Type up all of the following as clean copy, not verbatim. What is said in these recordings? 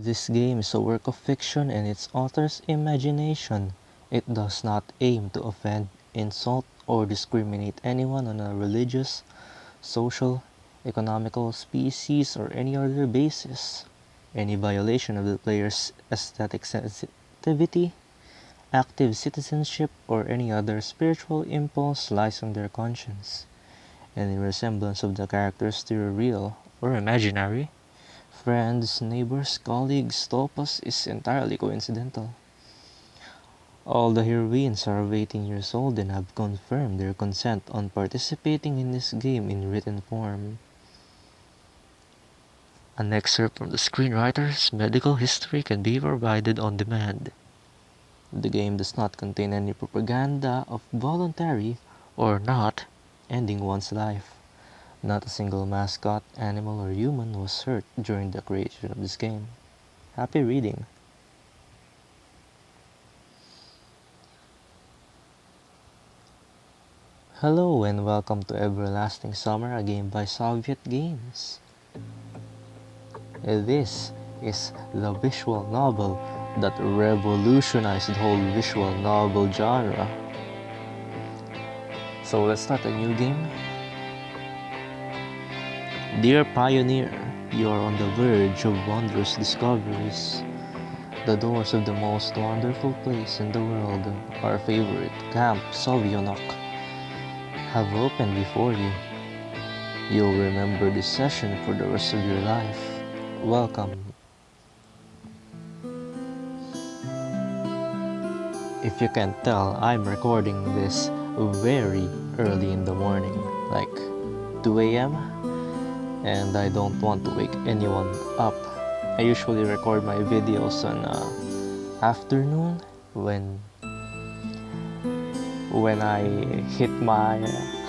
This game is a work of fiction and its author's imagination. It does not aim to offend, insult, or discriminate anyone on a religious, social, economical, species, or any other basis. Any violation of the player's aesthetic sensitivity, active citizenship, or any other spiritual impulse lies on their conscience. Any resemblance of the characters to your real or imaginary friends, neighbors, colleagues, topos is entirely coincidental. All the heroines are of 18 years old and have confirmed their consent on participating in this game in written form. An excerpt from the screenwriter's medical history can be provided on demand. The game does not contain any propaganda of voluntary or not ending one's life. Not a single mascot, animal, or human was hurt during the creation of this game. Happy reading! Hello and welcome to Everlasting Summer, a game by Soviet Games. This is the visual novel that revolutionized the whole visual novel genre. So let's start a new game. Dear Pioneer, you are on the verge of wondrous discoveries. The doors of the most wonderful place in the world, our favorite Camp Sovyonok, have opened before you. You'll remember this session for the rest of your life. Welcome. If you can't tell, I'm recording this very early in the morning, like 2 a.m. and I don't want to wake anyone up. I usually record my videos on afternoon when I hit my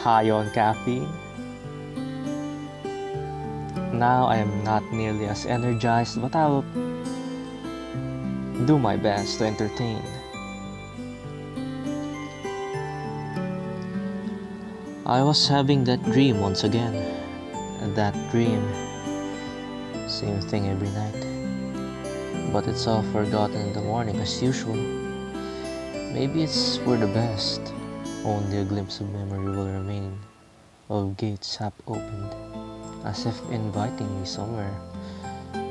high on caffeine. Now I am not nearly as energized, but I'll do my best to entertain. I was having that dream once again. That dream, same thing every night, but it's all forgotten in the morning as usual. Maybe it's for the best. Only a glimpse of memory will remain, of gates half opened, as if inviting me somewhere,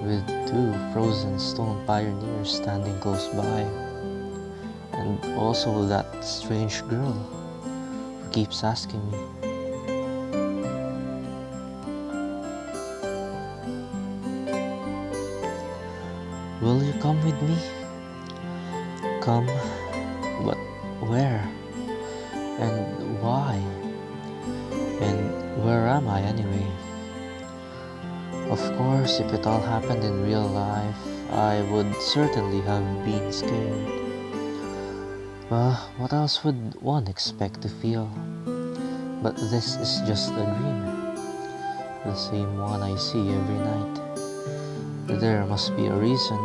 with two frozen stone pioneers standing close by, and also that strange girl who keeps asking me, will you come with me? Come, but where? And why? And where am I anyway? Of course, if it all happened in real life, I would certainly have been scared. Well, what else would one expect to feel? But this is just a dream, the same one I see every night. There must be a reason.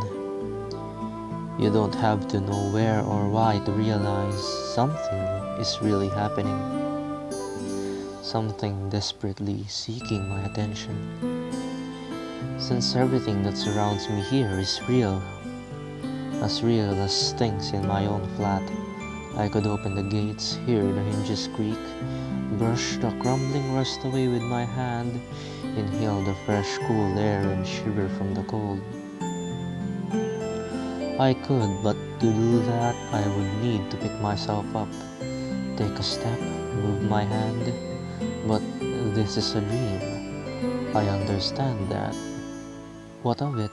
You don't have to know where or why to realize something is really happening. Something desperately seeking my attention. Since everything that surrounds me here is real as things in my own flat, I could open the gates, hear the hinges creak, brush the crumbling rust away with my hand, inhale the fresh cool air and shiver from the cold. I could, but to do that, I would need to pick myself up, take a step, move my hand. But this is a dream. I understand that. What of it?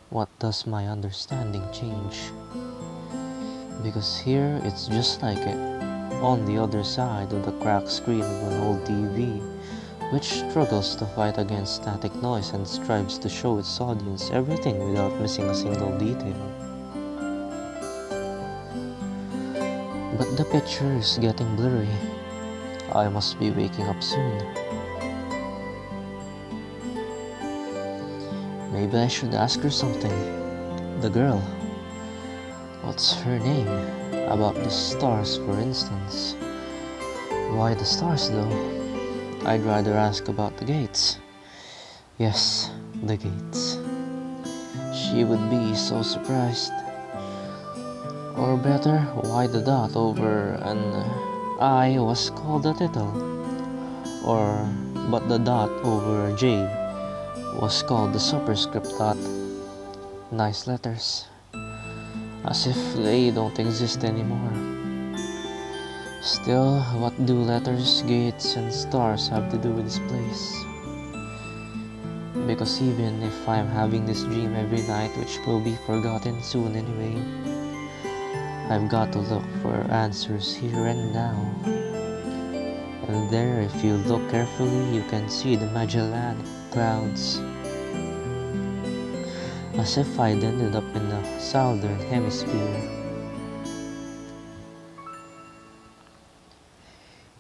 What does my understanding change? Because here it's just like it, on the other side of the cracked screen of an old TV, which struggles to fight against static noise and strives to show its audience everything without missing a single detail. But the picture is getting blurry. I must be waking up soon. Maybe I should ask her something. The girl. What's her name? About the stars, for instance. Why the stars, though? I'd rather ask about the gates. Yes, the gates. she would be so surprised. Or better, why the dot over an I was called a title. Or, but the dot over a J was called the superscript dot. Nice letters. As if they don't exist anymore. Still, what do letters, gates, and stars have to do with this place? Because even if I'm having this dream every night, which will be forgotten soon anyway, I've got to look for answers here and now. And there, if you look carefully, you can see the Magellanic Clouds. As if I'd ended up in the southern hemisphere.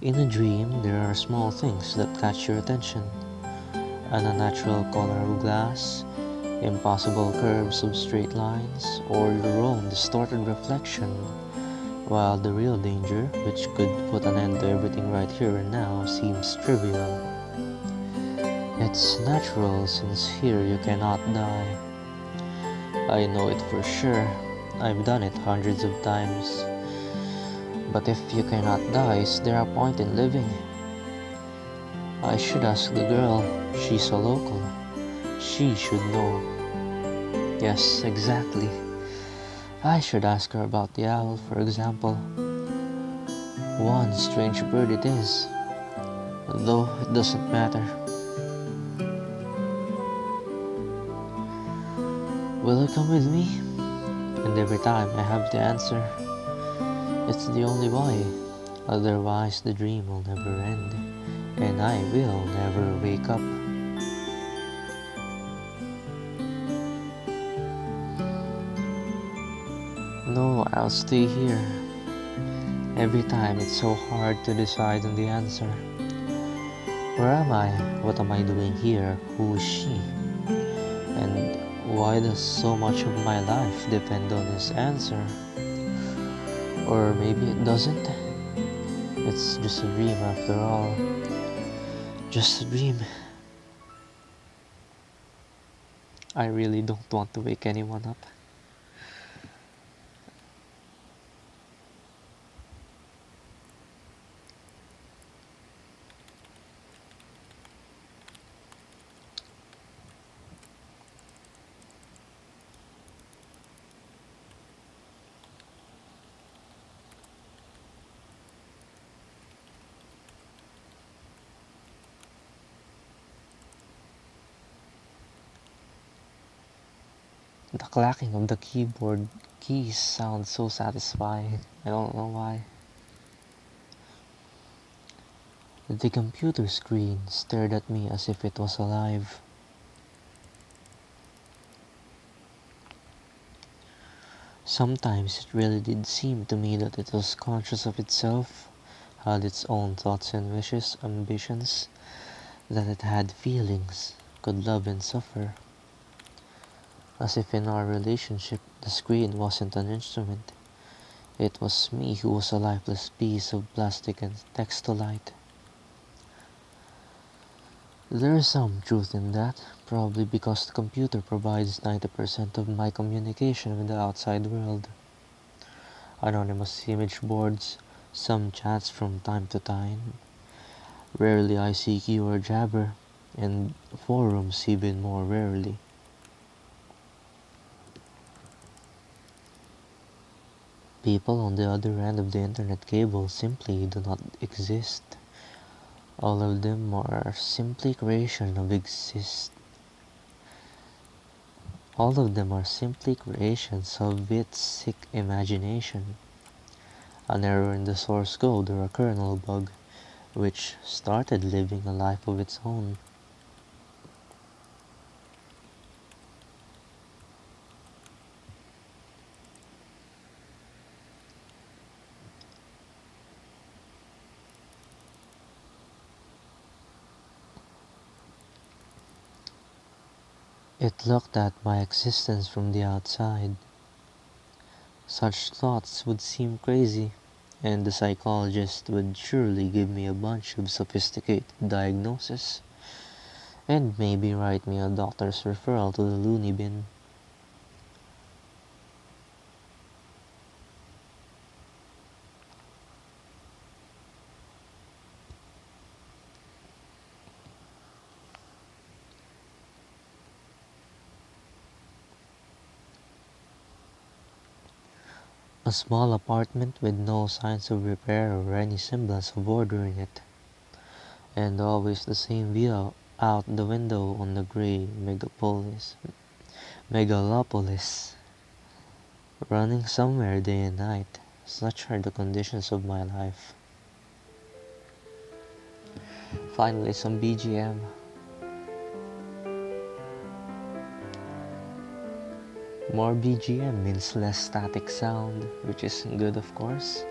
In a dream, there are small things that catch your attention. An unnatural color of glass, impossible curves of straight lines, or your own distorted reflection, while the real danger, which could put an end to everything right here and now, seems trivial. It's natural since here you cannot die. I know it for sure. I've done it hundreds of times. But if you cannot die, is there a point in living? I should ask the girl. She's a local. She should know. Yes, exactly. I should ask her about the owl, for example. One strange bird it is. Though it doesn't matter. Will you come with me? And every time I have the answer. It's the only way. Otherwise the dream will never end. And I will never wake up. No, I'll stay here. Every time it's so hard to decide on the answer. Where am I? What am I doing here? Who is she? And why does so much of my life depend on his answer? Or maybe it doesn't. It's just a dream after all. Just a dream. I really don't want to wake anyone up. The clacking of the keyboard keys sounds so satisfying. I don't know why. The computer screen stared at me as if it was alive. Sometimes it really did seem to me that it was conscious of itself, had its own thoughts and wishes, ambitions, that it had feelings, could love and suffer. As if in our relationship, the screen wasn't an instrument. It was me who was a lifeless piece of plastic and textolite. There is some truth in that, probably because the computer provides 90% of my communication with the outside world. Anonymous image boards, some chats from time to time, rarely ICQ or Jabber, and forums even more rarely. People on the other end of the internet cable simply do not exist. All of them are simply creation of exist. All of them are simply creations of its sick imagination. An error in the source code or a kernel bug, which started living a life of its own. It looked at my existence from the outside. Such thoughts would seem crazy, and the psychologist would surely give me a bunch of sophisticated diagnosis, and maybe write me a doctor's referral to the loony bin. A small apartment with no signs of repair or any semblance of order in it, and always the same view out the window on the gray megalopolis, running somewhere day and night. Such are the conditions of my life. Finally, some BGM. More BGM means less static sound, which is good, of course.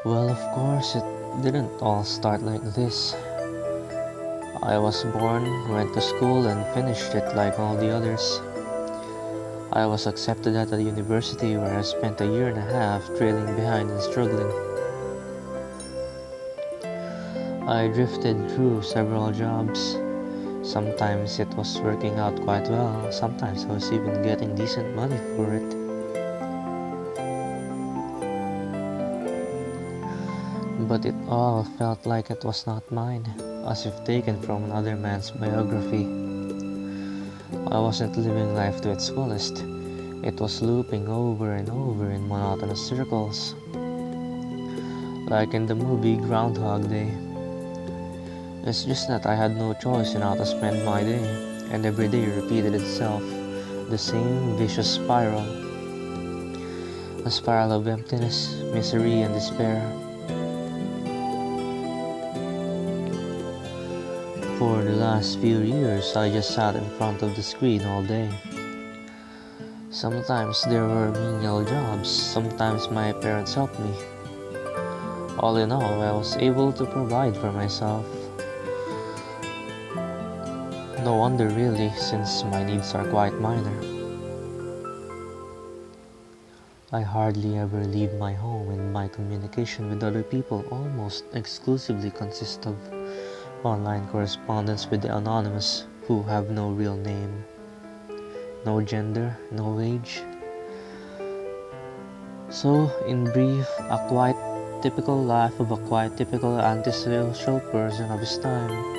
Well, of course, it didn't all start like this. I was born, went to school, and finished it like all the others. I was accepted at a university where I spent a year and a half trailing behind and struggling. I drifted through several jobs. Sometimes it was working out quite well, sometimes I was even getting decent money for it. But it all felt like it was not mine, as if taken from another man's biography. I wasn't living life to its fullest. It was looping over and over in monotonous circles, like in the movie Groundhog Day. It's just that I had no choice in how to spend my day, and every day repeated itself, the same vicious spiral. A spiral of emptiness, misery, and despair. For the last few years, I just sat in front of the screen all day. Sometimes there were menial jobs, sometimes my parents helped me. All in all, I was able to provide for myself. No wonder really, since my needs are quite minor. I hardly ever leave my home, and my communication with other people almost exclusively consists of online correspondence with the anonymous who have no real name, no gender, no age. So, in brief, a quite typical life of a quite typical antisocial person of his time.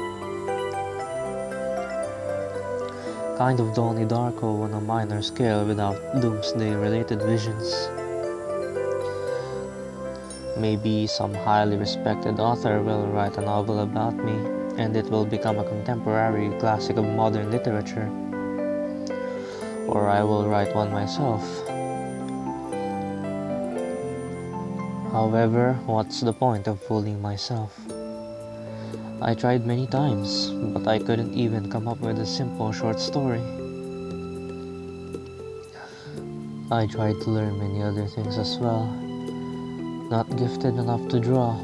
Kind of Donnie Darko on a minor scale without doomsday-related visions. Maybe some highly respected author will write a novel about me, and it will become a contemporary classic of modern literature. Or I will write one myself. However, what's the point of fooling myself? I tried many times, but I couldn't even come up with a simple short story. I tried to learn many other things as well. Not gifted enough to draw.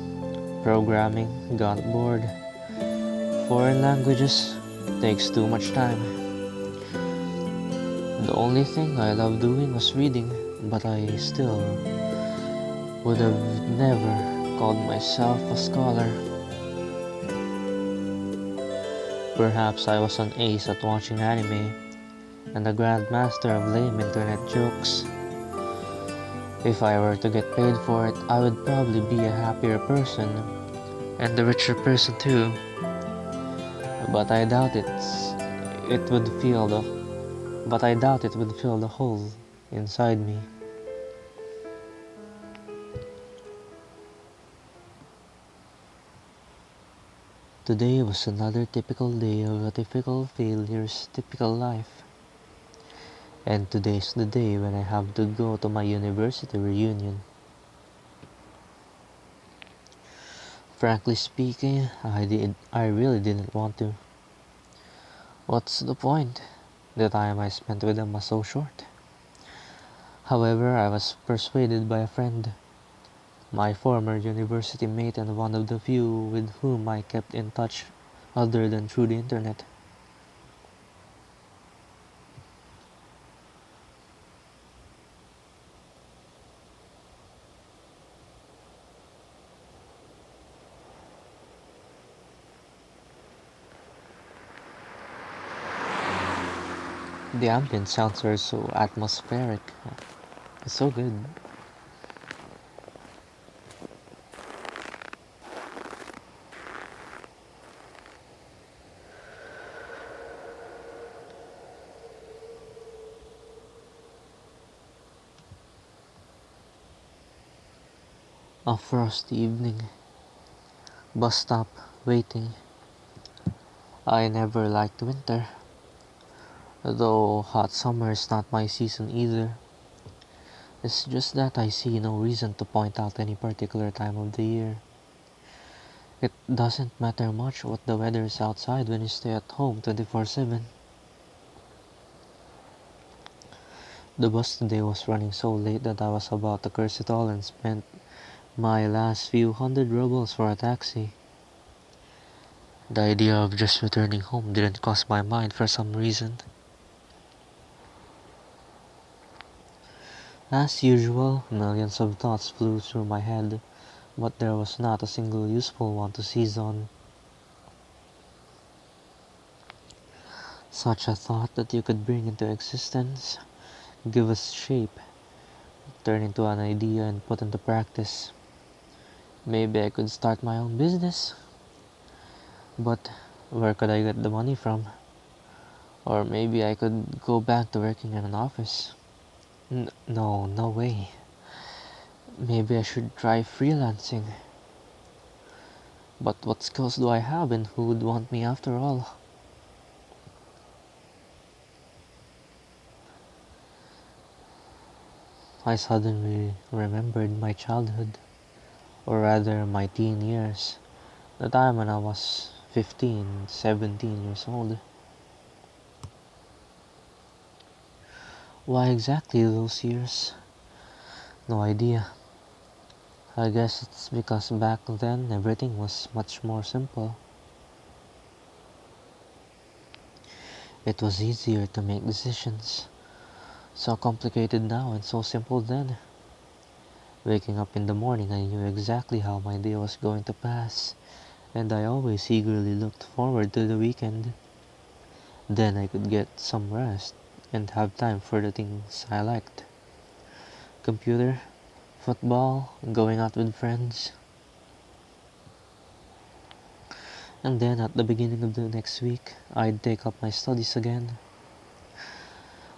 Programming, got bored. Foreign languages, takes too much time. The only thing I loved doing was reading, but I still would have never called myself a scholar. Perhaps I was an ace at watching anime, and a grandmaster of lame internet jokes. If I were to get paid for it, I would probably be a happier person, and a richer person too. But I doubt it would fill the hole inside me. Today was another typical day of a typical failure's typical life. And today's the day when I have to go to my university reunion. Frankly speaking, I really didn't want to. What's the point? The time I spent with them was so short. However, I was persuaded by a friend, my former university mate and one of the few with whom I kept in touch other than through the internet. The ambient sounds are so atmospheric. It's so good. A frosty evening, bus stop, waiting. I never liked winter, though hot summer is not my season either. It's just that I see no reason to point out any particular time of the year. It doesn't matter much what the weather is outside when you stay at home 24/7. The bus today was running so late that I was about to curse it all and spend my last few hundred rubles for a taxi. The idea of just returning home didn't cross my mind for some reason. As usual, millions of thoughts flew through my head, but there was not a single useful one to seize on. Such a thought that you could bring into existence, give us shape, turn into an idea and put into practice. Maybe I could start my own business, but where could I get the money from? Or maybe I could go back to working in an office. No, no way. Maybe I should try freelancing. But what skills do I have and who would want me after all? I suddenly remembered my childhood, or rather my teen years, the time when I was 15, 17 years old. Why exactly those years? No idea. I guess it's because back then everything was much more simple. It was easier to make decisions. So complicated now and so simple then. Waking up in the morning, I knew exactly how my day was going to pass, and I always eagerly looked forward to the weekend. Then I could get some rest and have time for the things I liked: computer, football, going out with friends. And then at the beginning of the next week, I'd take up my studies again.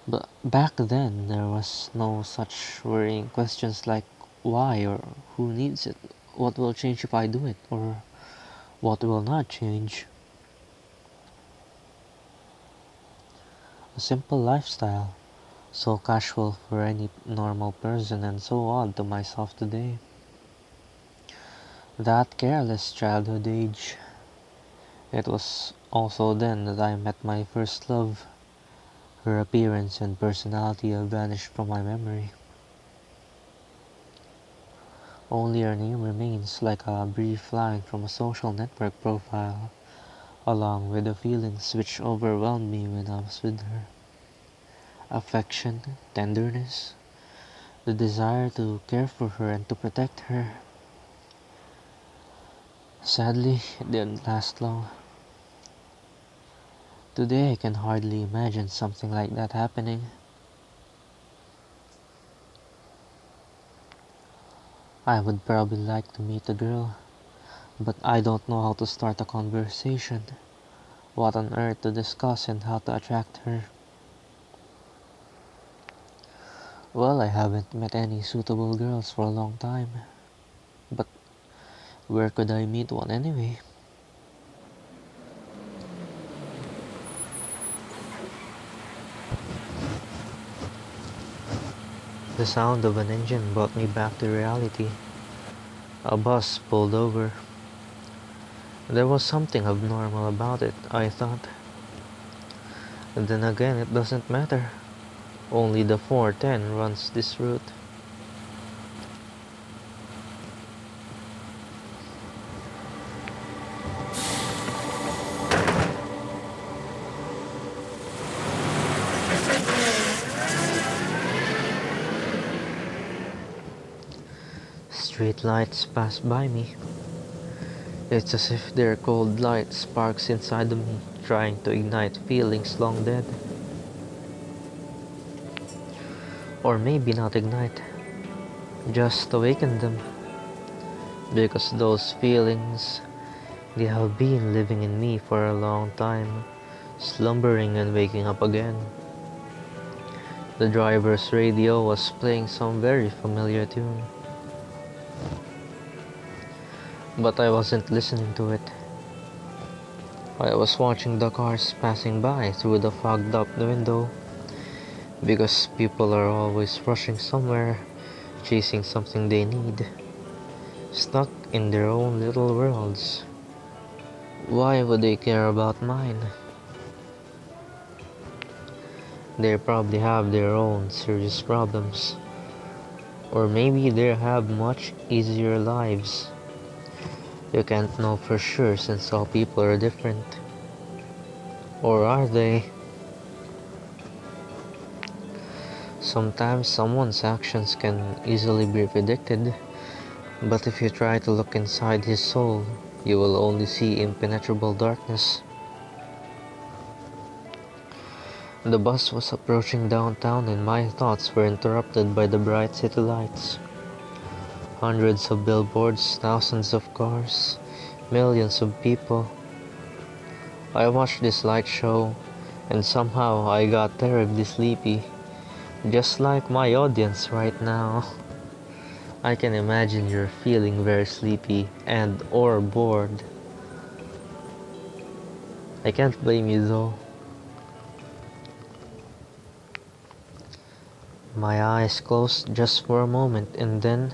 But back then, there was no such worrying questions like why or who needs it, what will change if I do it, or what will not change. A simple lifestyle, so casual for any normal person and so odd to myself today. That careless childhood age. It was also then that I met my first love. Her appearance and personality have vanished from my memory. Only her name remains like a brief line from a social network profile, along with the feelings which overwhelmed me when I was with her. Affection, tenderness, the desire to care for her and to protect her. Sadly, it didn't last long. Today I can hardly imagine something like that happening. I would probably like to meet a girl, but I don't know how to start a conversation, what on earth to discuss and how to attract her. Well, I haven't met any suitable girls for a long time, but where could I meet one anyway? The sound of an engine brought me back to reality. A bus pulled over. There was something abnormal about it, I thought. And then again, it doesn't matter. Only the 410 runs this route. Street lights pass by me. It's as if their cold light sparks inside of me, trying to ignite feelings long dead. Or maybe not ignite, just awaken them. Because those feelings, they have been living in me for a long time, slumbering and waking up again. The driver's radio was playing some very familiar tune. But I wasn't listening to it. I was watching the cars passing by through the fogged up window because people are always rushing somewhere, chasing something they need, stuck in their own little worlds. Why would they care about mine? They probably have their own serious problems. Or maybe they have much easier lives. You can't know for sure since all people are different. Or are they? Sometimes someone's actions can easily be predicted, but if you try to look inside his soul, you will only see impenetrable darkness. The bus was approaching downtown and my thoughts were interrupted by the bright city lights. Hundreds of billboards, thousands of cars, millions of people. I watched this light show and somehow I got terribly sleepy, just like my audience right now. I can imagine you're feeling very sleepy and or bored. I can't blame you though. My eyes closed just for a moment and then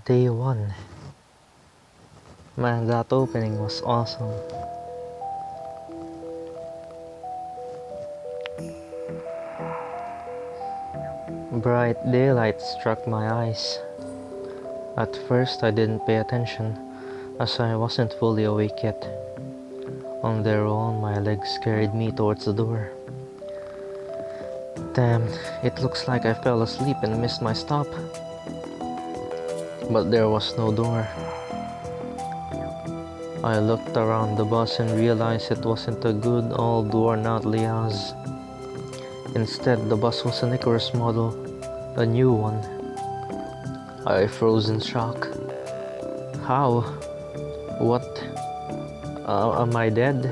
day one. Man, that opening was awesome. Bright daylight struck my eyes. At first I didn't pay attention as I wasn't fully awake yet. On their own, my legs carried me towards the door. Damn, it looks like I fell asleep and missed my stop. But there was no door. I looked around the bus and realized it wasn't a good old worn-out Liaz. Instead, the bus was an Icarus model, a new one. I froze in shock. How? What? Am I dead?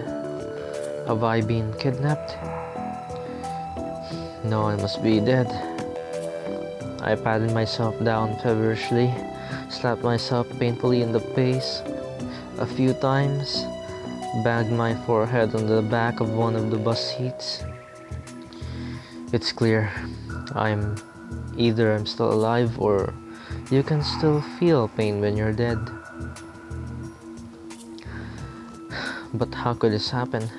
Have I been kidnapped? No, I must be dead. I patted myself down feverishly, slapped myself painfully in the face a few times, banged my forehead on the back of one of the bus seats. It's clear. I'm still alive or you can still feel pain when you're dead. But how could this happen?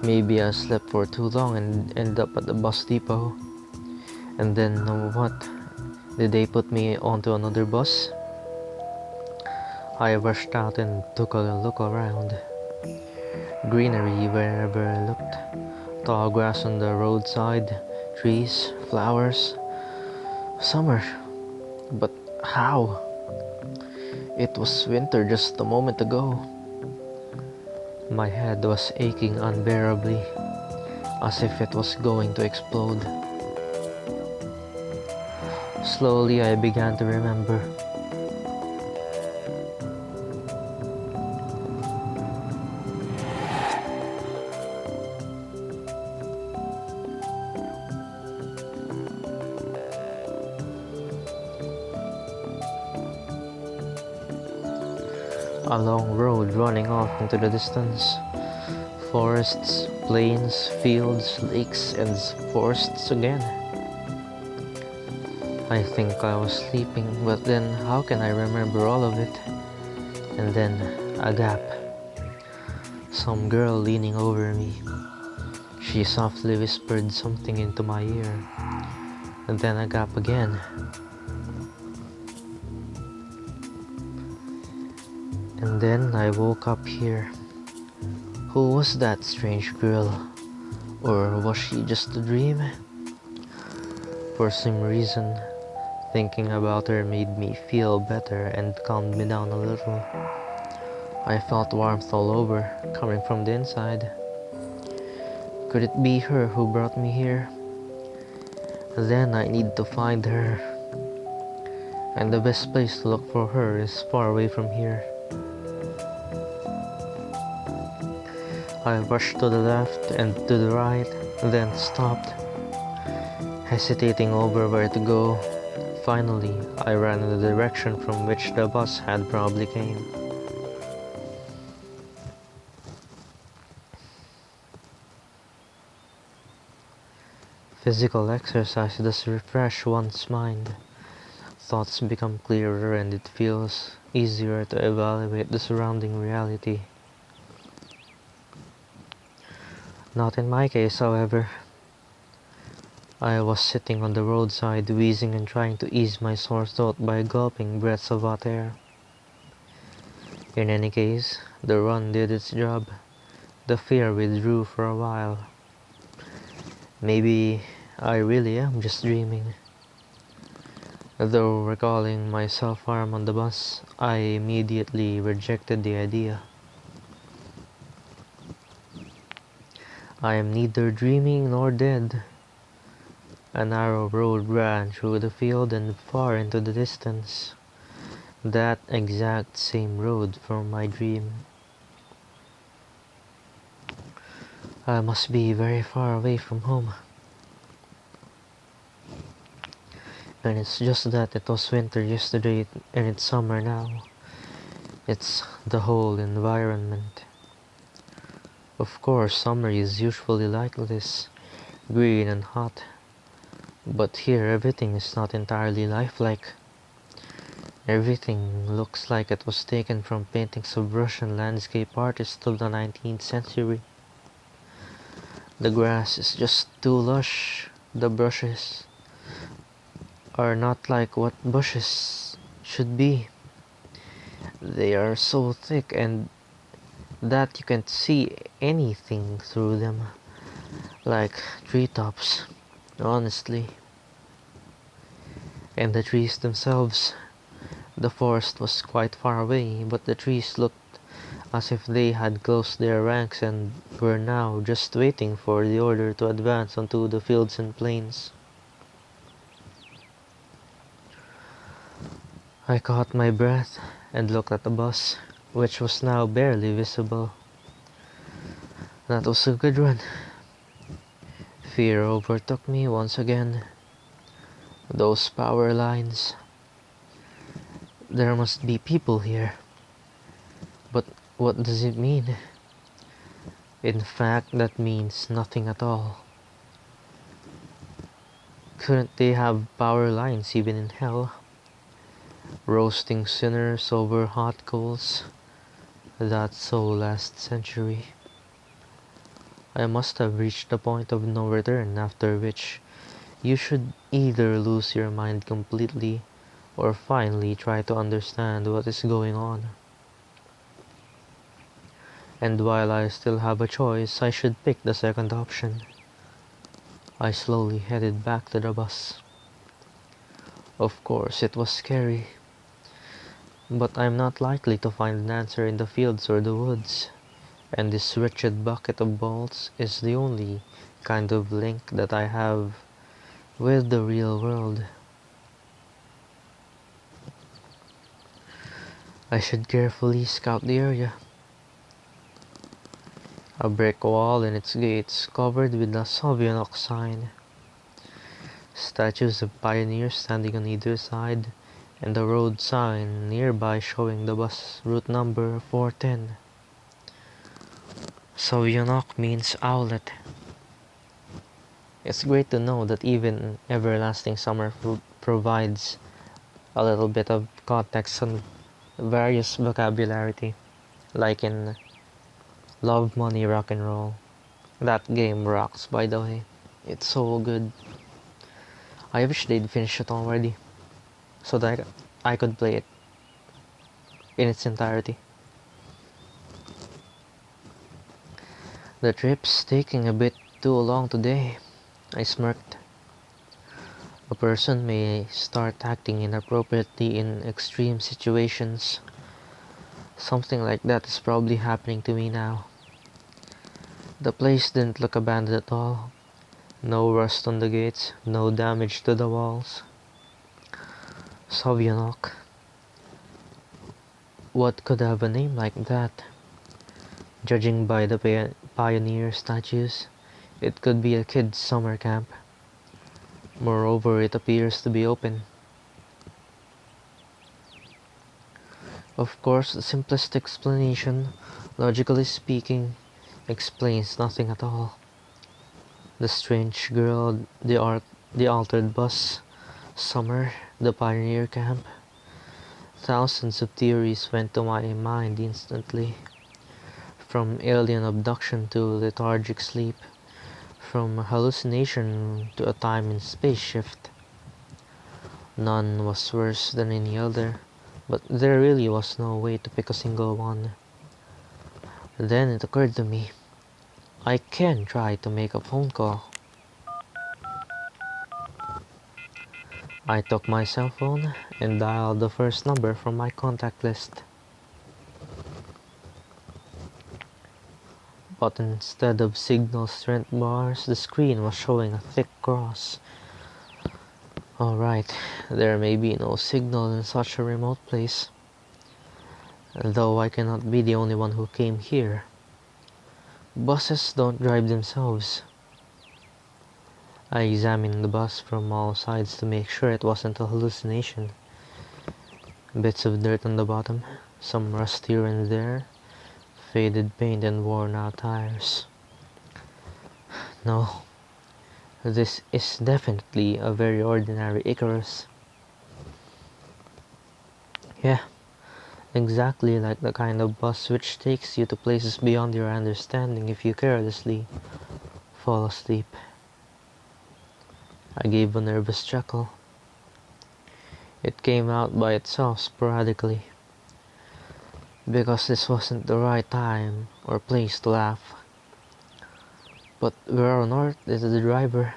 Maybe I slept for too long and ended up at the bus depot. And then what? Did they put me onto another bus? I rushed out and took a look around. Greenery wherever I looked. Tall grass on the roadside, trees, flowers. Summer. But how? It was winter just a moment ago. My head was aching unbearably, as if it was going to explode. Slowly I began to remember. A long road running off into the distance. Forests, plains, fields, lakes, and forests again. I think I was sleeping, but then how can I remember all of it? And then a gap. Some girl leaning over me. She softly whispered something into my ear. And then a gap again. And then I woke up here. Who was that strange girl? Or was she just a dream? For some reason, thinking about her made me feel better and calmed me down a little. I felt warmth all over, coming from the inside. Could it be her who brought me here? Then I need to find her. And the best place to look for her is far away from here. I rushed to the left and to the right, then stopped, hesitating over where to go. Finally, I ran in the direction from which the bus had probably came. Physical exercise does refresh one's mind. Thoughts become clearer and it feels easier to evaluate the surrounding reality. Not in my case, however. I was sitting on the roadside, wheezing and trying to ease my sore throat by gulping breaths of hot air. In any case, the run did its job. The fear withdrew for a while. Maybe I really am just dreaming. Though recalling my self-harm on the bus, I immediately rejected the idea. I am neither dreaming nor dead. A narrow road ran through the field and far into the distance. That exact same road from my dream. I must be very far away from home. And it's just that it was winter yesterday and it's summer now. It's the whole environment. Of course, summer is usually like this, green and hot. But here everything is not entirely lifelike. Everything looks like it was taken from paintings of Russian landscape artists of the 19th century. The grass is just too lush. The bushes are not like what bushes should be. They are so thick and that you can't see anything through them, like treetops, honestly. And the trees themselves, the forest was quite far away, but the trees looked as if they had closed their ranks and were now just waiting for the order to advance onto the fields and plains. I caught my breath and looked at the bus, which was now barely visible. That was a good run. Fear overtook me once again. Those power lines. There must be people here. But what does it mean? In fact, that means nothing at all. Couldn't they have power lines even in hell? Roasting sinners over hot coals. That's so last century. I must have reached the point of no return, after which you should either lose your mind completely or finally try to understand what is going on. And while I still have a choice, I should pick the second option. I slowly headed back to the bus. Of course, it was scary. But I'm not likely to find an answer in the fields or the woods. And this wretched bucket of balls is the only kind of link that I have with the real world. I should carefully scout the area. A brick wall and its gates covered with a Sovianok sign. Statues of pioneers standing on either side, and a road sign nearby showing the bus route number 410. Sovianok means owlet. It's great to know that even everlasting summer provides a little bit of context on various vocabulary, like in Love, Money, Rock and Roll. That game rocks, by the way. It's so good. I wish they'd finish it already, so that I could play it in its entirety. The trip's taking a bit too long today, I smirked. A person may start acting inappropriately in extreme situations. Something like that is probably happening to me now. The place didn't look abandoned at all. No rust on the gates, no damage to the walls. Sovianok. What could have a name like that? Judging by the pioneer statues, it could be a kid's summer camp. Moreover, it appears to be open. Of course, the simplest explanation, logically speaking, explains nothing at all. The strange girl, the altered bus, summer, the pioneer camp. Thousands of theories went to my mind instantly. From alien abduction to lethargic sleep, from hallucination to a time and space shift. None was worse than any other, but there really was no way to pick a single one. Then it occurred to me, I can try to make a phone call. I took my cell phone and dialed the first number from my contact list. But instead of signal strength bars, the screen was showing a thick cross. Alright, there may be no signal in such a remote place, though I cannot be the only one who came here. Buses don't drive themselves. I examined the bus from all sides to make sure it wasn't a hallucination. Bits of dirt on the bottom, some rust here and there, faded paint and worn out tires. No, this is definitely a very ordinary Icarus. Yeah, exactly like the kind of bus which takes you to places beyond your understanding if you carelessly fall asleep. I gave a nervous chuckle. It came out by itself sporadically, because this wasn't the right time or place to laugh. But where on earth is the driver?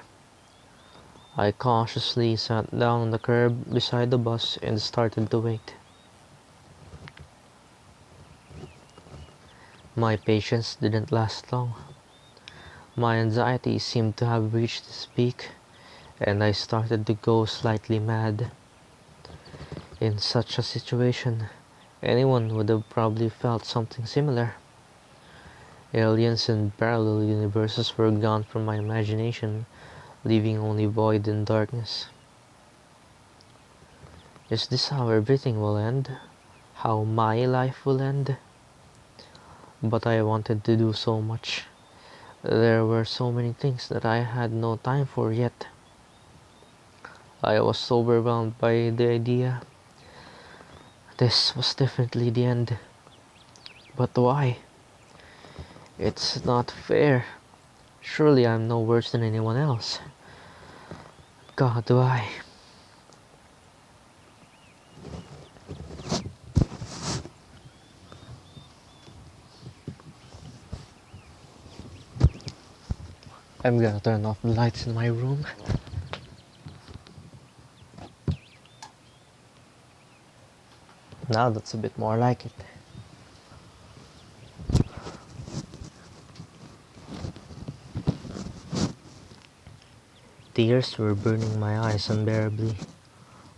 I cautiously sat down on the curb beside the bus and started to wait. My patience didn't last long. My anxiety seemed to have reached its peak, and I started to go slightly mad. In such a situation, anyone would have probably felt something similar. Aliens and parallel universes were gone from my imagination, leaving only void and darkness. Is this how everything will end? How my life will end? But I wanted to do so much. There were so many things that I had no time for yet. I was overwhelmed by the idea. This was definitely the end. But why? It's not fair. Surely I'm no worse than anyone else. God, why? I'm gonna turn off the lights in my room. Now that's a bit more like it. Tears were burning my eyes unbearably.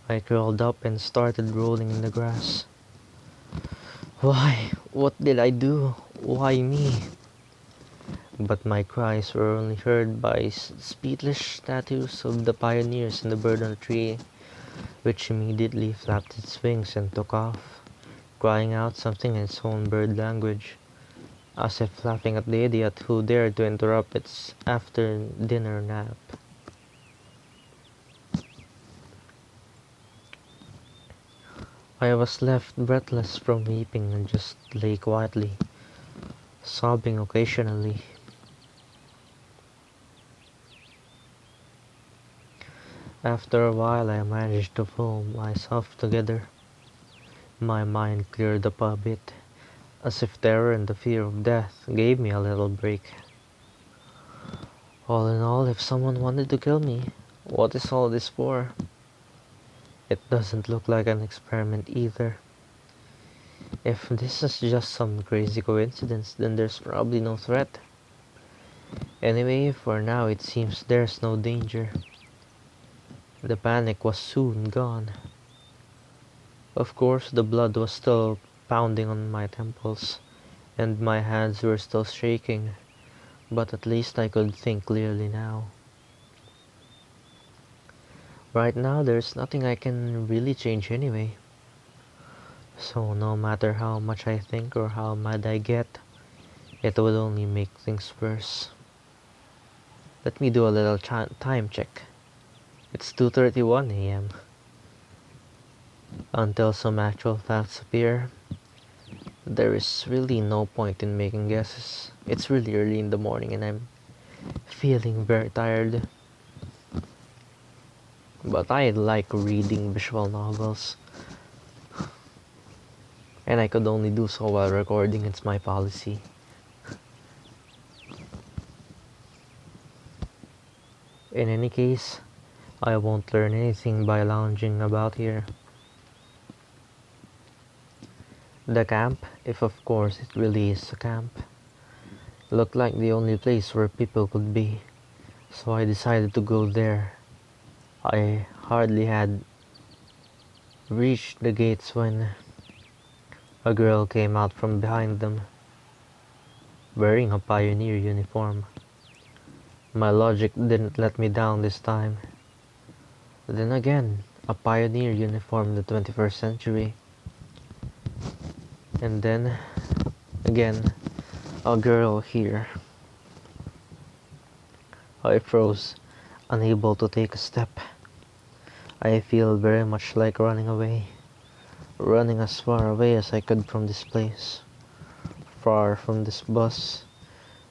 I curled up and started rolling in the grass. Why? What did I do? Why me? But my cries were only heard by speechless statues of the pioneers and the bird on the tree, which immediately flapped its wings and took off, crying out something in its own bird language, as if laughing at the idiot who dared to interrupt its after-dinner nap. I was left breathless from weeping and just lay quietly, sobbing occasionally. After a while I managed to pull myself together. My mind cleared up a bit, as if terror and the fear of death gave me a little break. All in all, if someone wanted to kill me, what is all this for? It doesn't look like an experiment either. If this is just some crazy coincidence, then there's probably no threat. Anyway, for now it seems there's no danger. The panic was soon gone. Of course, the blood was still pounding on my temples, and my hands were still shaking, but at least I could think clearly now. Right now, there's nothing I can really change anyway. So no matter how much I think or how mad I get, it will only make things worse. Let me do a little time check. It's 2:31 a.m. Until some actual facts appear, there is really no point in making guesses. It's really early in the morning and I'm feeling very tired. But I like reading visual novels, and I could only do so while recording. It's my policy. In any case, I won't learn anything by lounging about here. The camp, if of course it really is a camp, looked like the only place where people could be, so I decided to go there. I hardly had reached the gates when a girl came out from behind them, wearing a pioneer uniform. My logic didn't let me down this time. Then again, a pioneer uniform in the 21st century. And then, again, a girl here. I froze, unable to take a step. I feel very much like running away. Running as far away as I could from this place. Far from this bus,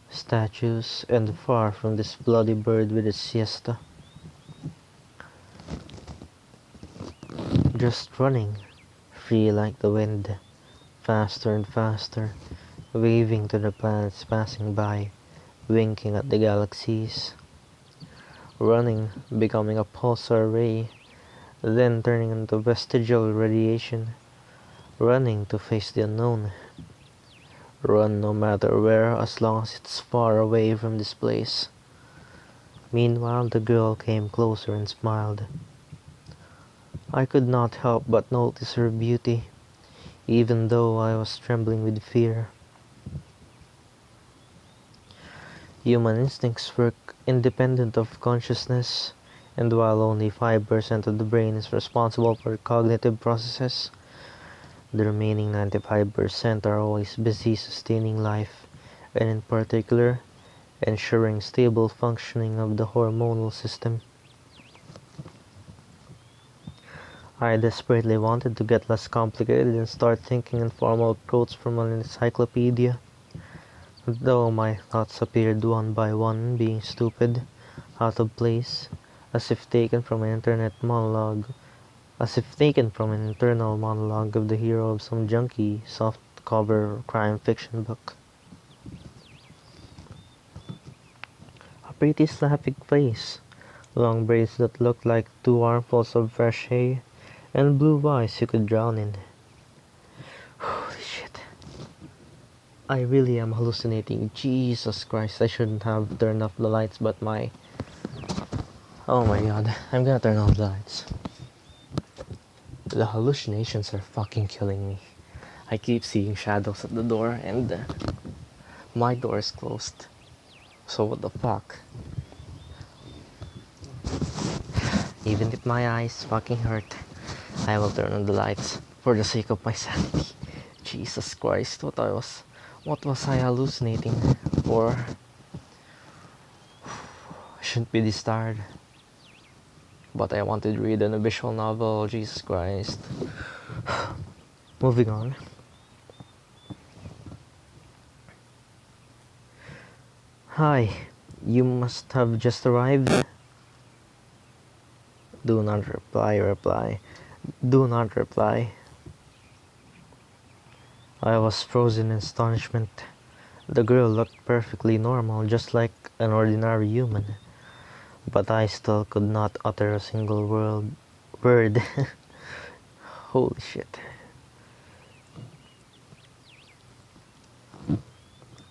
statues, and far from this bloody bird with its siesta. Just running, free like the wind, faster and faster, waving to the planets passing by, winking at the galaxies. Running, becoming a pulsar ray, then turning into vestigial radiation. Running to face the unknown. Run no matter where, as long as it's far away from this place. Meanwhile, the girl came closer and smiled. I could not help but notice her beauty, even though I was trembling with fear. Human instincts work independent of consciousness, and while only 5% of the brain is responsible for cognitive processes, the remaining 95% are always busy sustaining life, and in particular, ensuring stable functioning of the hormonal system. I desperately wanted to get less complicated and start thinking in formal quotes from an encyclopedia, though my thoughts appeared one by one being stupid, out of place, as if taken from an internal monologue of the hero of some junky, soft-cover crime fiction book. A pretty slapping face, long braids that looked like 2 armfuls of fresh hay, and blue eyes you could drown in. Holy shit. I really am hallucinating. Jesus Christ, I shouldn't have turned off the lights, but my Oh my god, I'm gonna turn on the lights. The hallucinations are fucking killing me. I keep seeing shadows at the door and my door is closed. So what the fuck? Even if my eyes fucking hurt, I will turn on the lights for the sake of my sanity. Jesus Christ, what was I hallucinating for? I shouldn't be this tired. But I wanted to read a visual novel, Jesus Christ. Moving on. Hi, you must have just arrived. Do not reply. Do not reply. I was frozen in astonishment. The girl looked perfectly normal, just like an ordinary human. But I still could not utter a single word. Holy shit.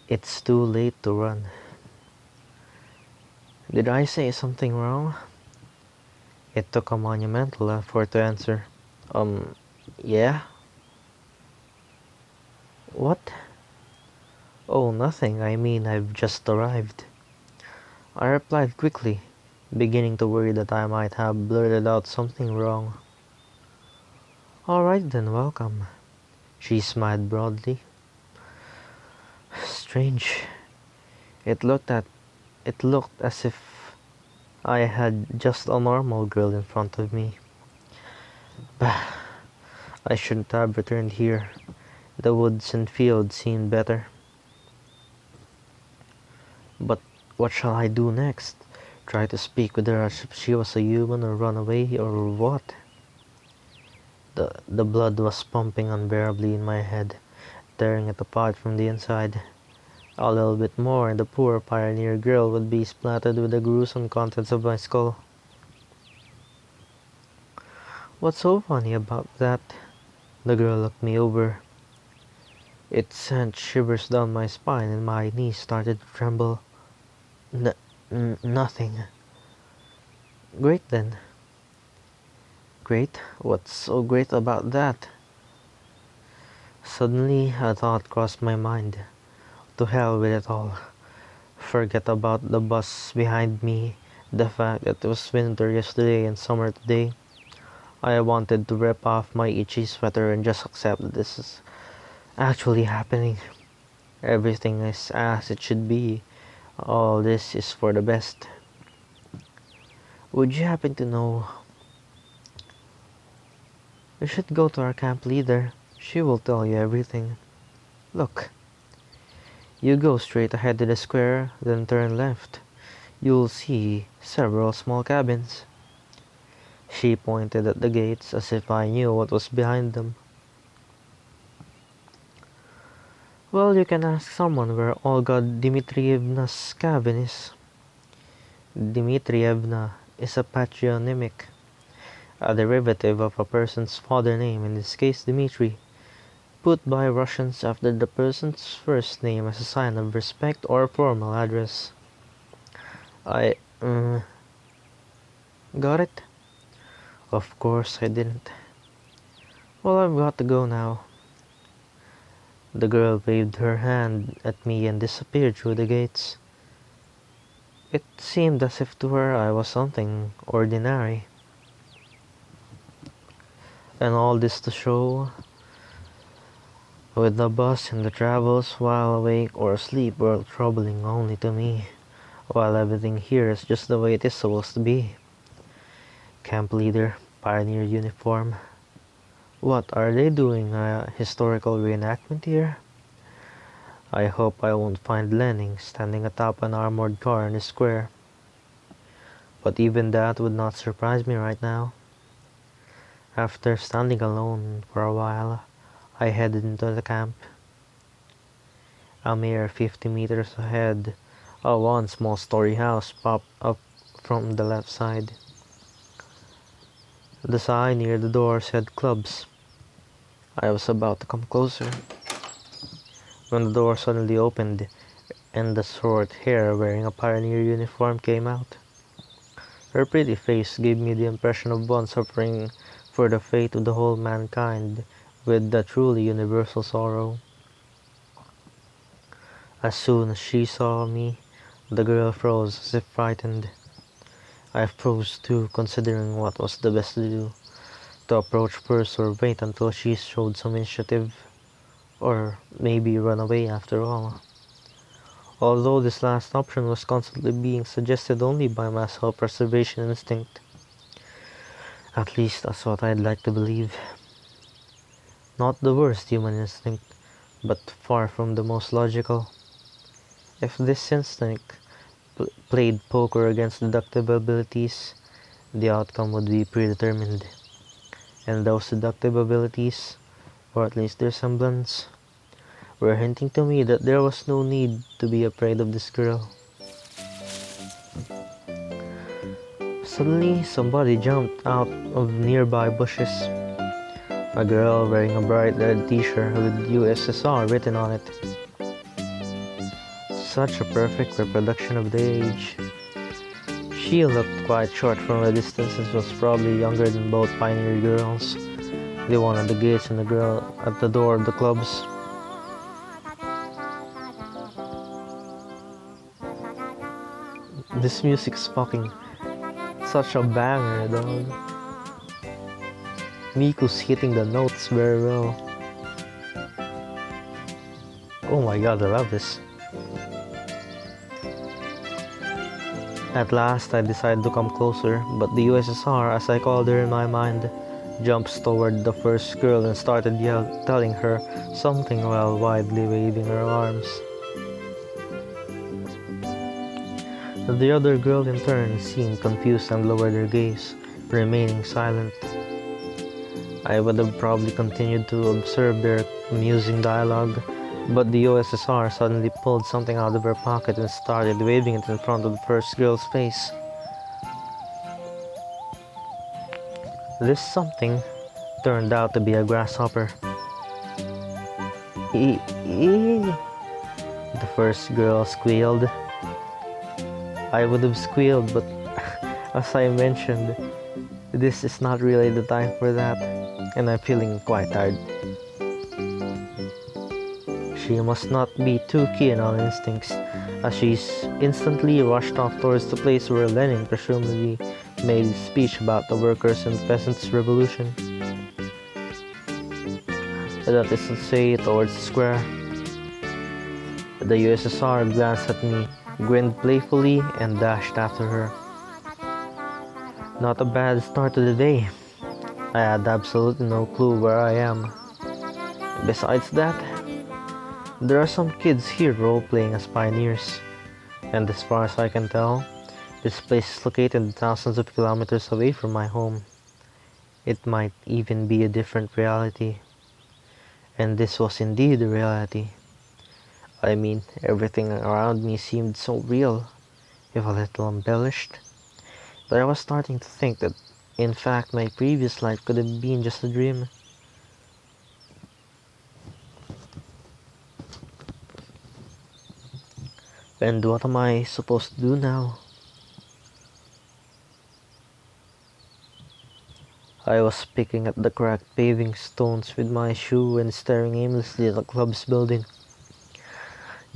It's too late to run. Did I say something wrong? It took a monumental effort to answer. Um, yeah? What? Oh, nothing. I mean, I've just arrived. I replied quickly, beginning to worry that I might have blurted out something wrong. Alright then, welcome. She smiled broadly. Strange. It looked at it looked as if I had just a normal girl in front of me. Bah, I shouldn't have returned here. The woods and fields seemed better. But what shall I do next? Try to speak with her as if she was a human or run away or what? The blood was pumping unbearably in my head, tearing it apart from the inside. A little bit more and the poor pioneer girl would be splattered with the gruesome contents of my skull. What's so funny about that? The girl looked me over. It sent shivers down my spine and my knees started to tremble. Nothing. Great then. Great? What's so great about that? Suddenly a thought crossed my mind. To hell with it all. Forget about the bus behind me, the fact that it was winter yesterday and summer today. I wanted to rip off my itchy sweater and just accept that this is actually happening. Everything is as it should be. All this is for the best. Would you happen to know? You should go to our camp leader. She will tell you everything. Look, you go straight ahead to the square, then turn left. You'll see several small cabins. She pointed at the gates as if I knew what was behind them. Well, you can ask someone where Olga Dmitrievna's cabin is. Dmitrievna is a patronymic, a derivative of a person's father name, in this case Dmitri, put by Russians after the person's first name as a sign of respect or formal address. I, got it? Of course I didn't. Well, I've got to go now. The girl waved her hand at me and disappeared through the gates. It seemed as if to her I was something ordinary. And all this to show, with the bus and the travels while awake or asleep were troubling only to me, while everything here is just the way it is supposed to be. Camp leader, pioneer uniform. What are they doing? A historical reenactment here? I hope I won't find Lenin standing atop an armored car in the square. But even that would not surprise me right now. After standing alone for a while, I headed into the camp. A mere 50 meters ahead, a one small story house popped up from the left side. The sign near the door said clubs. I was about to come closer when the door suddenly opened and the short hair wearing a pioneer uniform came out. Her pretty face gave me the impression of one suffering for the fate of the whole mankind with the truly universal sorrow. As soon as she saw me, the girl froze as if frightened. I froze too, considering what was the best to do, to approach first or wait until she showed some initiative, or maybe run away after all. Although this last option was constantly being suggested only by my self-preservation instinct. At least that's what I'd like to believe. Not the worst human instinct, but far from the most logical. If this instinct played poker against deductive abilities, the outcome would be predetermined. And those deductive abilities, or at least their semblance, were hinting to me that there was no need to be afraid of this girl. Suddenly, somebody jumped out of nearby bushes. A girl wearing a bright red t-shirt with USSR written on it. Such a perfect reproduction of the age. She looked quite short from a distance and was probably younger than both pioneer girls, the one at the gates and the girl at the door of the clubs. This music's fucking such a banger, dog. Miku's hitting the notes very well. Oh my god, I love this. At last, I decided to come closer, but the USSR, as I called her in my mind, jumps toward the first girl and started telling her something while widely waving her arms. The other girl in turn seemed confused and lowered her gaze, remaining silent. I would have probably continued to observe their amusing dialogue, but the USSR suddenly pulled something out of her pocket and started waving it in front of the first girl's face. This something turned out to be a grasshopper. The first girl squealed. I would have squealed, but as I mentioned, this is not really the time for that, and I'm feeling quite tired. She must not be too keen on instincts, as she instantly rushed off towards the place where Lenin presumably made his speech about the workers' and peasants' revolution. That is to say, towards the square. The USSR glanced at me, grinned playfully, and dashed after her. Not a bad start to the day. I had absolutely no clue where I am. Besides that, there are some kids here role-playing as pioneers, and as far as I can tell, this place is located thousands of kilometers away from my home. It might even be a different reality. And this was indeed a reality. I mean, everything around me seemed so real, if a little embellished, that I was starting to think that, in fact, my previous life could have been just a dream. And what am I supposed to do now? I was picking at the cracked paving stones with my shoe and staring aimlessly at the club's building.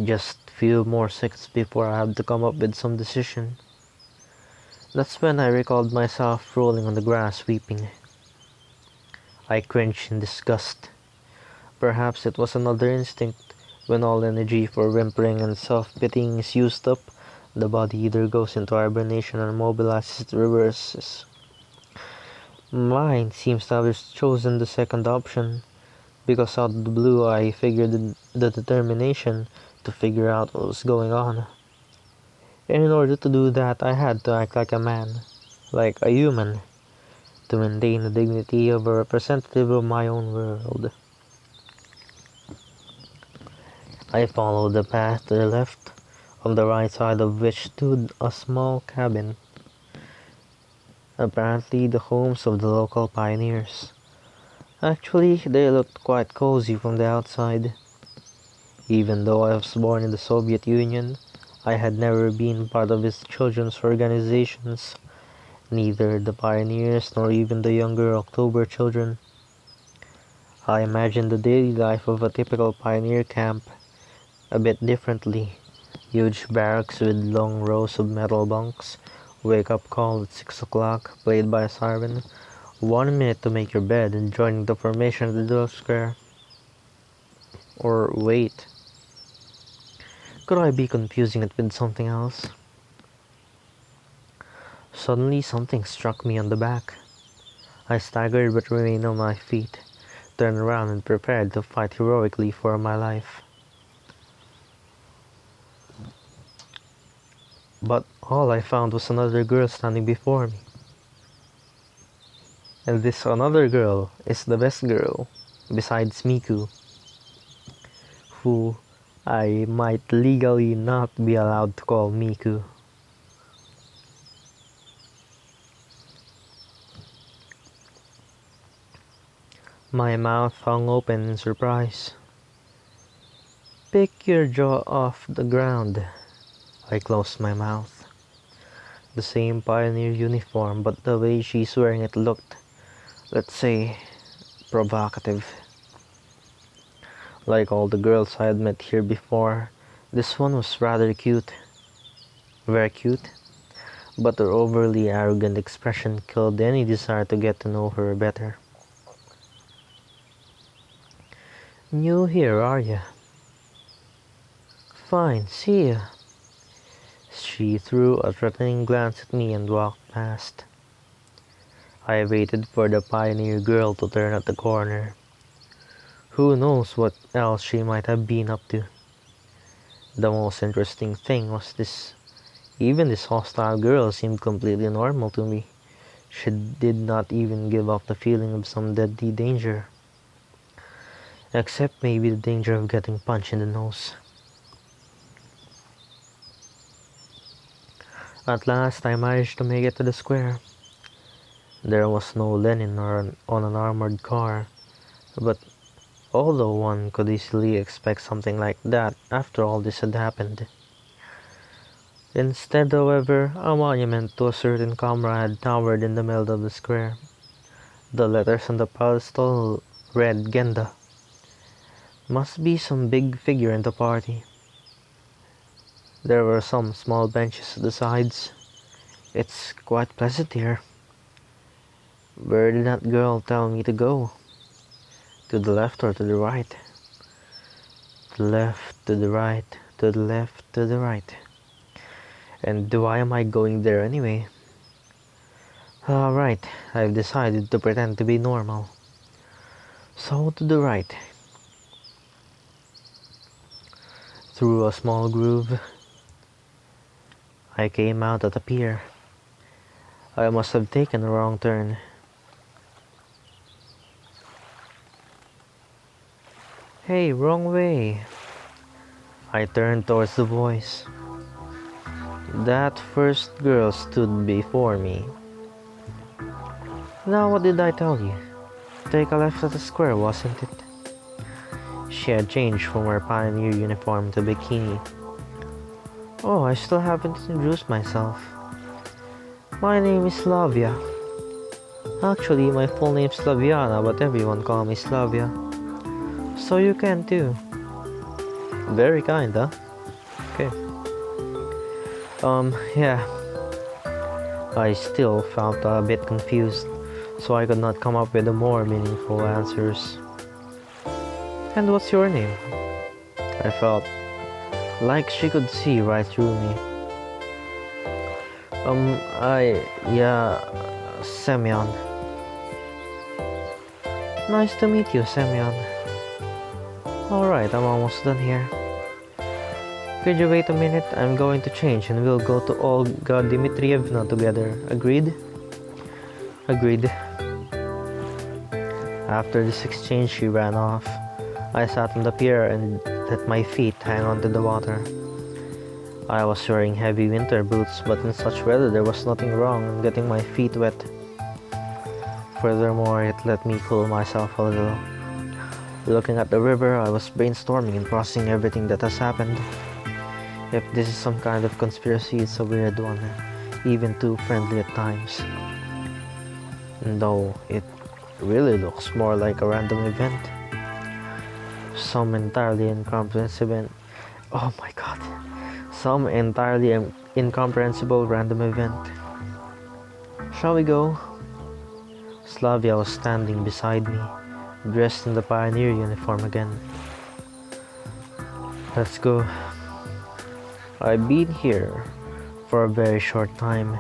Just a few more seconds before I had to come up with some decision. That's when I recalled myself rolling on the grass weeping. I cringed in disgust. Perhaps it was another instinct. When all energy for whimpering and self-pitying is used up, the body either goes into hibernation or mobilizes the reverses. Mine seems to have chosen the second option, because out of the blue I figured the determination to figure out what was going on. And in order to do that, I had to act like a man, like a human, to maintain the dignity of a representative of my own world. I followed the path to the left, on the right side of which stood a small cabin, apparently the homes of the local pioneers. Actually, they looked quite cozy from the outside. Even though I was born in the Soviet Union, I had never been part of its children's organizations, Neither the pioneers nor even the younger October children. I imagined the daily life of a typical pioneer camp a bit differently. Huge barracks with long rows of metal bunks, wake up call at 6 o'clock, played by a siren, 1 minute to make your bed, and joining the formation of the Jumpscare. Or wait, could I be confusing it with something else? Suddenly something struck me on the back. I staggered but remained on my feet, turned around and prepared to fight heroically for my life. But all I found was another girl standing before me. And this another girl is the best girl, besides Miku, who I might legally not be allowed to call Miku. My mouth hung open in surprise. Pick your jaw off the ground. I closed my mouth. The same pioneer uniform, but the way she's wearing it looked, let's say, provocative. Like all the girls I had met here before, this one was rather cute. Very cute. But her overly arrogant expression killed any desire to get to know her better. New here, are ya? Fine, see ya. She threw a threatening glance at me and walked past. I waited for the pioneer girl to turn at the corner. Who knows what else she might have been up to. The most interesting thing was this. Even this hostile girl seemed completely normal to me. She did not even give off the feeling of some deadly danger. Except maybe the danger of getting punched in the nose. At last I managed to make it to the square. There was no Lenin on an armored car, but although one could easily expect something like that after all this had happened. Instead, however, a monument to a certain comrade towered in the middle of the square. The letters on the pedestal read Genda. Must be some big figure in the party. There were some small benches at the sides. It's quite pleasant here. Where did that girl tell me to go? To the left or to the right? To the left, to the right, to the left, to the right. And why am I going there anyway? Alright, I've decided to pretend to be normal. So to the right. Through a small groove, I came out at a pier. I must have taken a wrong turn. Hey, wrong way. I turned towards the voice. That first girl stood before me. Now what did I tell you? Take a left at the square, wasn't it? She had changed from her pioneer uniform to bikini. Oh, I still haven't introduced myself. My name is Slavia. Actually, my full name's Slaviana, but everyone call me Slavia. So you can too. Very kind, huh? Okay. Yeah. I still felt a bit confused, so I could not come up with more meaningful answers. And what's your name? I felt like she could see right through me. Semyon. Nice to meet you, Semyon. Alright, I'm almost done here. Could you wait a minute? I'm going to change and we'll go to Olga Dmitrievna together. Agreed? Agreed. After this exchange, she ran off. I sat on the pier and let my feet hang onto the water. I was wearing heavy winter boots, but in such weather there was nothing wrong in getting my feet wet. Furthermore, it let me cool myself a little. Looking at the river, I was brainstorming and processing everything that has happened. If this is some kind of conspiracy, it's a weird one. even too friendly at times. Though it really looks more like a random event. Some entirely incomprehensible. Oh my god. Some entirely incomprehensible random event. Shall we go? Slavia was standing beside me, dressed in the pioneer uniform again. Let's go. I've been here for a very short time,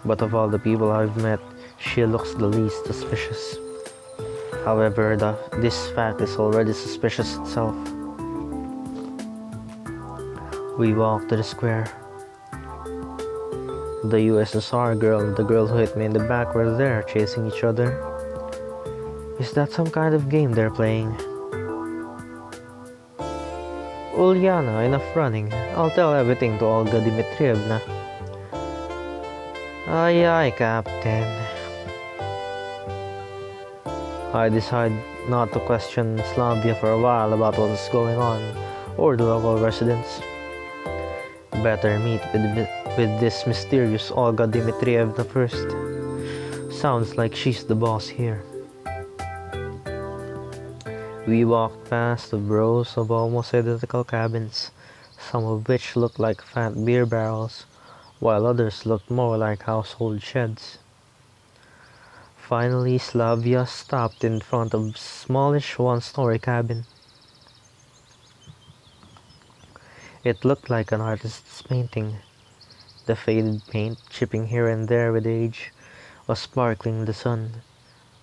but of all the people I've met, she looks the least suspicious. However, this fact is already suspicious itself. We walked to the square. The USSR girl and the girl who hit me in the back were there, chasing each other. Is that some kind of game they're playing? Ulyana, enough running. I'll tell everything to Olga Dmitrievna. Aye, aye, Captain. I decided not to question Slavia for a while about what is going on, or the local residents. Better meet with this mysterious Olga Dmitrievna first. Sounds like she's the boss here. We walked past the rows of almost identical cabins, some of which looked like fat beer barrels, while others looked more like household sheds. Finally, Slavia stopped in front of a smallish one-story cabin. It looked like an artist's painting. The faded paint, chipping here and there with age, was sparkling in the sun.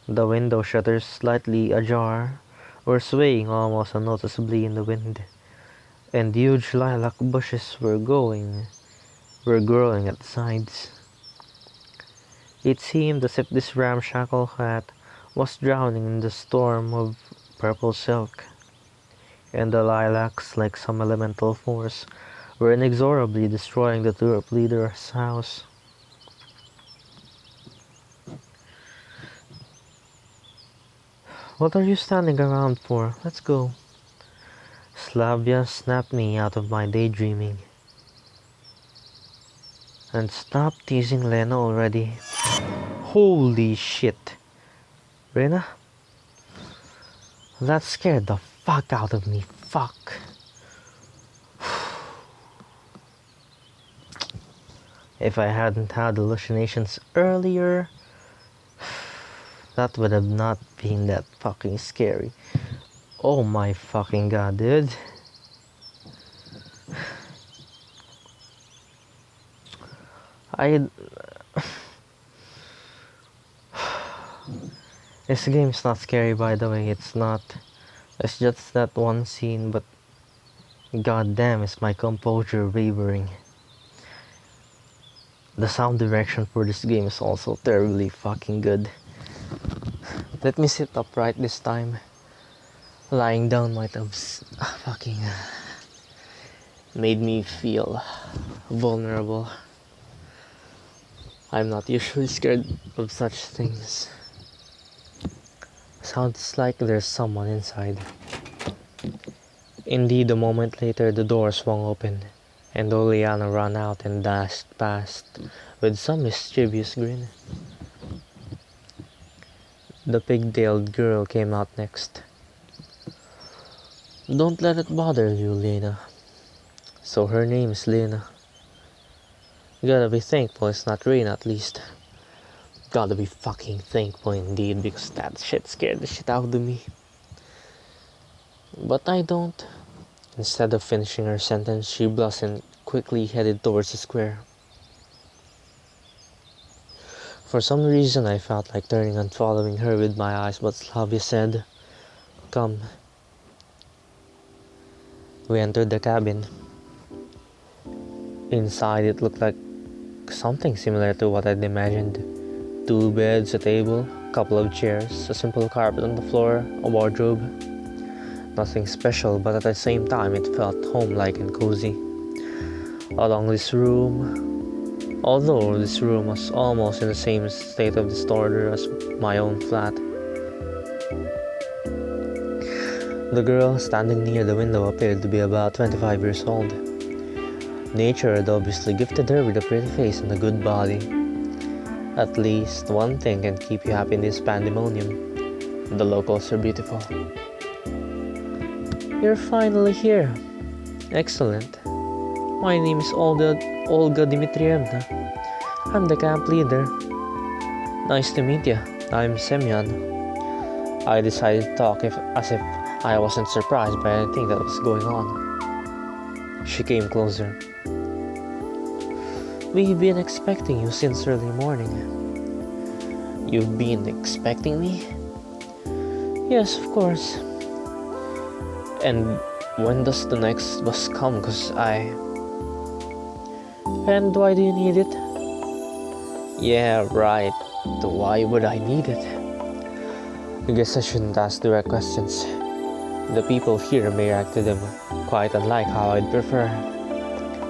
The window shutters, slightly ajar, were swaying almost unnoticeably in the wind, and huge lilac bushes were growing at the sides. It seemed as if this ramshackle hut was drowning in the storm of purple silk, and the lilacs, like some elemental force, were inexorably destroying the tulip leader's house. What are you standing around for? Let's go. Slavia snapped me out of my daydreaming. And stop teasing Lena already. Holy shit. Rena? That scared the fuck out of me. Fuck. If I hadn't had hallucinations earlier, that would have not been that fucking scary. Oh my fucking god, dude. This game is not scary, by the way. It's not. It's just that one scene, but god damn is my composure wavering. The sound direction for this game is also terribly fucking good. Let me sit upright this time. Lying down might have fucking made me feel vulnerable. I'm not usually scared of such things. Sounds like there's someone inside. Indeed, a moment later the door swung open, and Oleana ran out and dashed past with some mischievous grin. The pig-tailed girl came out next. Don't let it bother you, Lena. So her name's Lena. You gotta be thankful it's not Rena, at least. Gotta be fucking thankful indeed, because that shit scared the shit out of me. But I don't. Instead of finishing her sentence, she blushed and quickly headed towards the square. For some reason I felt like turning and following her with my eyes, but Slavia said, "Come." We entered the cabin. Inside it looked like something similar to what I'd imagined. 2 beds, a table, a couple of chairs, a simple carpet on the floor, a wardrobe. Nothing special, but at the same time it felt home-like and cozy. Along this room, although this room was almost in the same state of disorder as my own flat. The girl standing near the window appeared to be about 25 years old. Nature had obviously gifted her with a pretty face and a good body. At least one thing can keep you happy in this pandemonium. The locals are beautiful. You're finally here. Excellent. My name is Olga Dmitrievna. I'm the camp leader. Nice to meet you. I'm Semyon. I decided to talk as if I wasn't surprised by anything that was going on. She came closer. We've been expecting you since early morning. You've been expecting me? Yes, of course. And when does the next bus come? And why do you need it? Yeah, right. Why would I need it? I guess I shouldn't ask direct questions. The people here may react to them quite unlike how I'd prefer.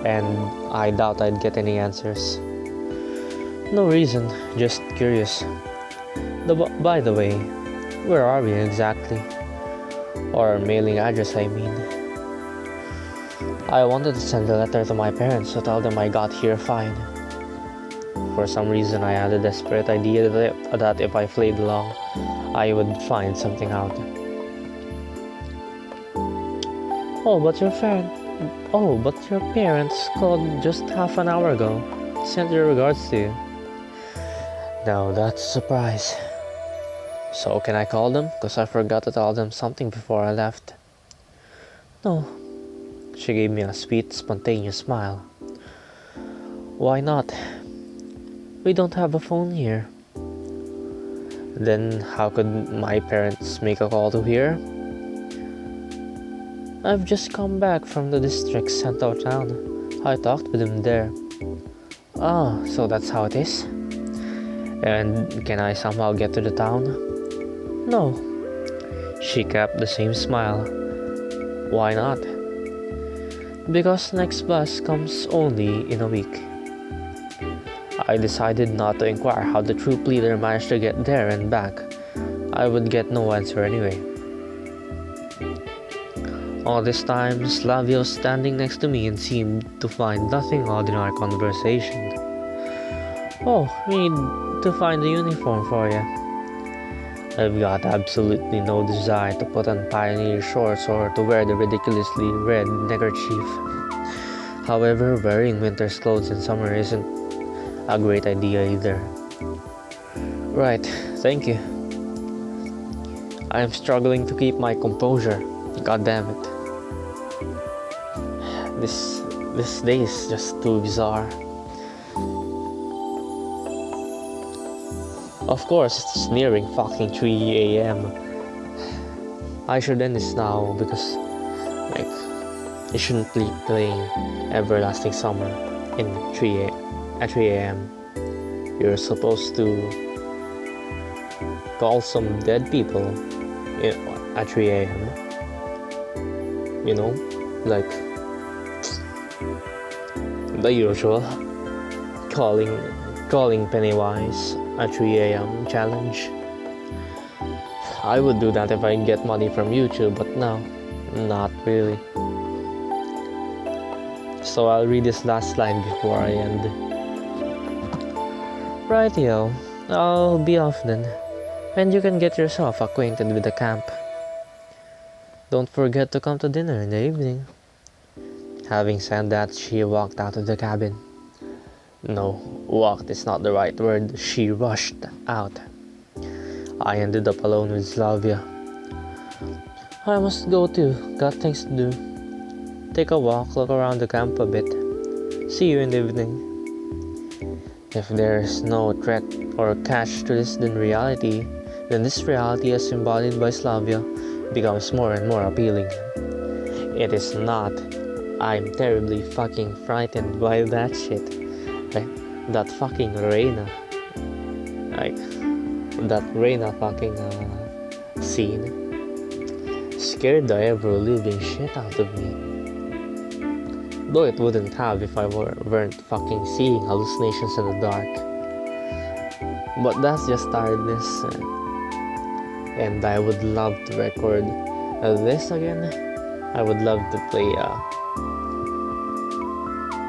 And I doubt I'd get any answers. No reason, just curious. By the way, where are we exactly? Or mailing address, I mean. I wanted to send a letter to my parents to tell them I got here fine. For some reason, I had a desperate idea that if I played along, I would find something out. Oh, but your parents called just half an hour ago. Sent their regards to you. Now that's a surprise. So can I call them? Because I forgot to tell them something before I left. No. She gave me a sweet, spontaneous smile. Why not? We don't have a phone here. Then how could my parents make a call to here? I've just come back from the district center town. I talked with them there. Ah, so that's how it is? And can I somehow get to the town? No. She kept the same smile. Why not? Because next bus comes only in a week. I decided not to inquire how the troop leader managed to get there and back. I would get no answer anyway. All this time, Slavia was standing next to me and seemed to find nothing odd in our conversation. Oh, we need to find a uniform for you. I've got absolutely no desire to put on pioneer shorts or to wear the ridiculously red neckerchief. However, wearing winter's clothes in summer isn't a great idea either. Right, thank you. I'm struggling to keep my composure. God damn it. This day is just too bizarre. Of course, it's nearing fucking 3 a.m. I should end this now because, it shouldn't be playing Everlasting Summer at 3 a.m. You're supposed to call some dead people at 3 a.m. You know, like the usual calling Pennywise at 3 a.m. challenge. I would do that if I get money from YouTube, but no, not really. So I'll read this last line before I end. Rightio, I'll be off then, and you can get yourself acquainted with the camp. Don't forget to come to dinner in the evening. Having said that, she walked out of the cabin. No, walked is not the right word. She rushed out. I ended up alone with Slavia. I must go too. Got things to do. Take a walk, look around the camp a bit. See you in the evening. If there's no threat or catch to this then this reality as embodied by Slavia becomes more and more appealing. It is not. I'm terribly fucking frightened by that shit. That fucking Reina. That Reina fucking scene scared the ever-living shit out of me. Though it wouldn't have if I weren't fucking seeing hallucinations in the dark. But that's just tiredness. And I would love to record this again. I would love to play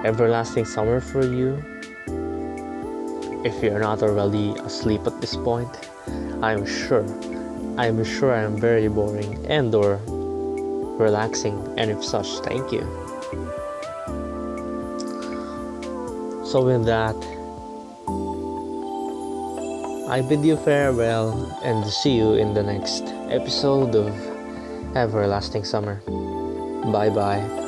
everlasting summer for you. If you're not already asleep at this point, I'm sure I'm very boring and or relaxing, and if such, thank you. So with that, I bid you farewell and see you in the next episode of Everlasting Summer. Bye bye.